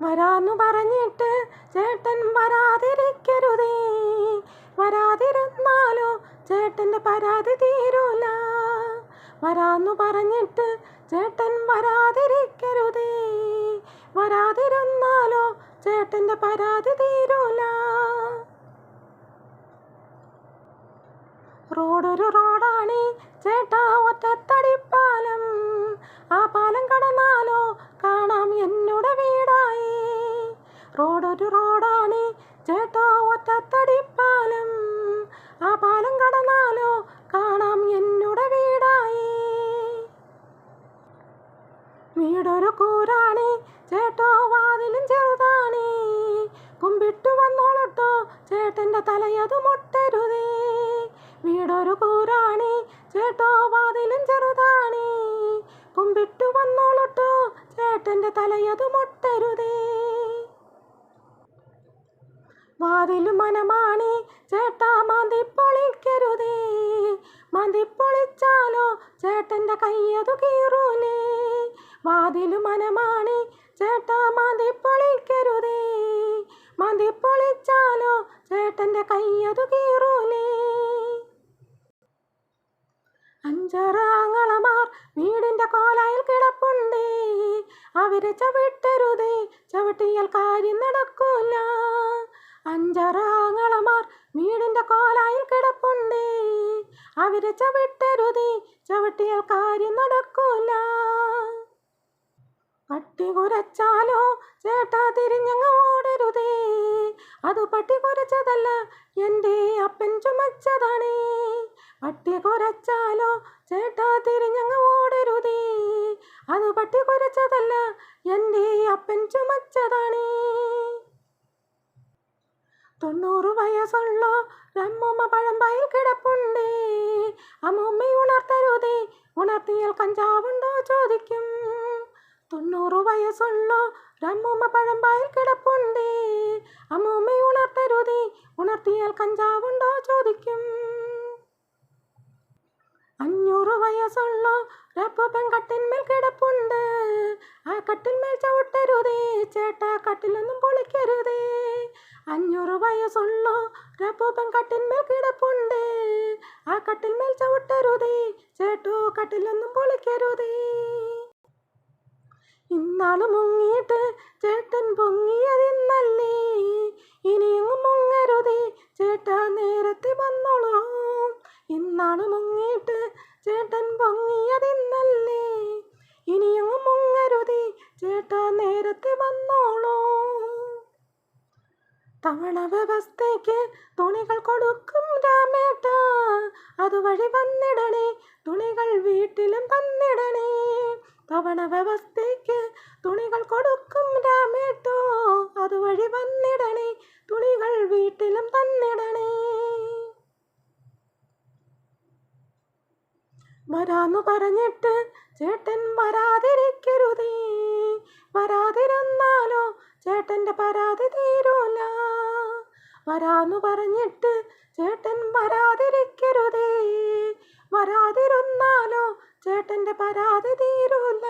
വരാന്നു പറഞ്ഞിട്ട് ചേട്ടൻ വരാതിരിക്കരുതേ. വരാതിരുന്നാലോ ചേട്ടൻ്റെ പരാതി തീരൂല. വരാന്നു പറഞ്ഞിട്ട് ചേട്ടൻ വരാതിരിക്കരുതേ. വരാതിരുന്നാലോ ചേട്ടൻ്റെ പരാതി തീരൂല. റോഡൊരു റോഡാണേ ചേട്ടാ, ഒറ്റത്തടിപ്പാലം. ആ പാലം കടന്നാലോ കാണാം എന്നുടെ വീടായി. റോഡൊരു റോഡാണേ ചേട്ടാ, ഒറ്റത്തടിപ്പാലം. ആ പാലം കടന്നാലോ കാണാം എന്നുടെ വീടായി. വീടൊരു കൂരാണേ ചേട്ടോ, വാതിലും ചെറുതാണേ. കുമ്പിട്ടു വന്നോളട്ടോ ചേട്ടൻ്റെ തലയതു മുട്ടരുതേ. വീടൊരു കൂരാണേ ചേട്ടോ, വാതിലും ചെറുതാണേ. കുമ്പിട്ടു വന്നോളട്ടോ ചേട്ടൻ്റെ തലയതു മുട്ടരുതേ. വാതിലു മനമാണേ ചേട്ടാ, മാന്തിപ്പൊളിക്കരുതേ. മാന്തിപ്പൊളിച്ചാലോ ചേട്ടൻ്റെ കയ്യതു കീറൂലേ. വാതിലു മനമാണേ ചേട്ടാ, മാന്തിപ്പൊളിക്കരുതേ. മാന്തിപ്പൊളിച്ചാലോ ചേട്ടൻ്റെ കയ്യതു കീറൂലേ. അഞ്ചാറ് ആങ്ങളമാർ വീടിൻ്റെ കോലായിൽ കിടപ്പുണ്ടേ. അവരെ ചവിട്ടരുതേ, ചവിട്ടിയാൽ കാര്യം നടക്കൂല. അഞ്ചാറ് ആങ്ങളമാർ വീടിൻ്റെ കോലായിൽ കിടപ്പുണ്ടേ. അവരെ ചവിട്ടരുതേ, ചവിട്ടിയാൽ കാര്യം നടക്കൂല. പട്ടി കുരച്ചാലോ ചേട്ടാ, തിരിഞ്ഞങ്ങ് ഓടരുതേ. അത് പട്ടി കുരച്ചതല്ല, എൻ്റെ അപ്പൻ ചുമച്ചതാണേ. പട്ടി കുരച്ചാലോ ചേട്ടാ, തിരിഞ്ഞങ്ങ് ഓടരുതേ. അത് പട്ടി കുരച്ചതല്ല, എൻ്റെ അപ്പൻ ചുമച്ചതാണേ. 90 വയസ്സുള്ള അമ്മൂമ്മ പഴമ്പയിൽ കിടപ്പുണ്ടേ. അമ്മൂമ്മ ഉണർത്തരുതേ, ഉണർത്തിയാൽ കഞ്ചാവുണ്ടോ ചോദിക്കും. 90 വയസ്സുള്ള അമ്മൂമ്മ പഴമ്പയിൽ കിടപ്പുണ്ടേ. അമ്മൂമ്മ ഉണർത്തരുതേ, ഉണർത്തിയാൽ കഞ്ചാവുണ്ടോ ചോദിക്കും. 500 വയസ്സുള്ള അപ്പൂപ്പൻ കട്ടിന്മേൽ കിടപ്പുണ്ട്. ആ കട്ടിന്മേൽ ചവിട്ടരുതേ ചേട്ടാ, കട്ടിലൊന്നും പൊളിക്കരുതേ. 500 വയസ്സുള്ള അപ്പൂപ്പൻ കട്ടിന്മേൽ കിടപ്പുണ്ട്. ആ കട്ടിന്മേൽ ചവിട്ടരുതേ ചേട്ടോ, കട്ടിലൊന്നും പൊളിക്കരുതേ. ഇന്നാള് മുങ്ങിയിട്ട് ചേട്ടൻ പൊങ്ങിയതിന്നല്ലേ. ഇനിയെങ്ങും മുങ്ങരുതേ ചേട്ടാ, നേരത്തെ വന്നോളൂ. ഇന്നാള് മുങ്ങിയിട്ട് ചേട്ടൻ പൊങ്ങിയതിന്നല്ലേ. ഇനിയെങ്ങും മുങ്ങരുതേ ചേട്ടാ, നേരത്തെ വന്നോളൂ. തവണ വ്യവസ്ഥയ്ക്ക് തുണികൾ കൊടുക്കും രാമേട്ടാ. അതുവഴി വന്നിടണേ, തുണികൾ വീട്ടിലും തന്നിടണേ. തവണ വ്യവസ്ഥയ്ക്ക് തുണികൾ കൊടുക്കും രാമേട്ടോ. അതുവഴി വന്നിടണേ, തുണികൾ വീട്ടിലും തന്നിടണേ. വരാന്നു പറഞ്ഞിട്ട് ചേട്ടൻ വരാതിരിക്കരുതേ. വരാതിരുന്നാലോ ചേട്ടൻ്റെ പരാതി തീരൂല. വരാന്നു പറഞ്ഞിട്ട് ചേട്ടൻ വരാതിരിക്കരുതേ. വരാതിരുന്നാലോ ചേട്ടൻ്റെ പരാതി തീരൂല.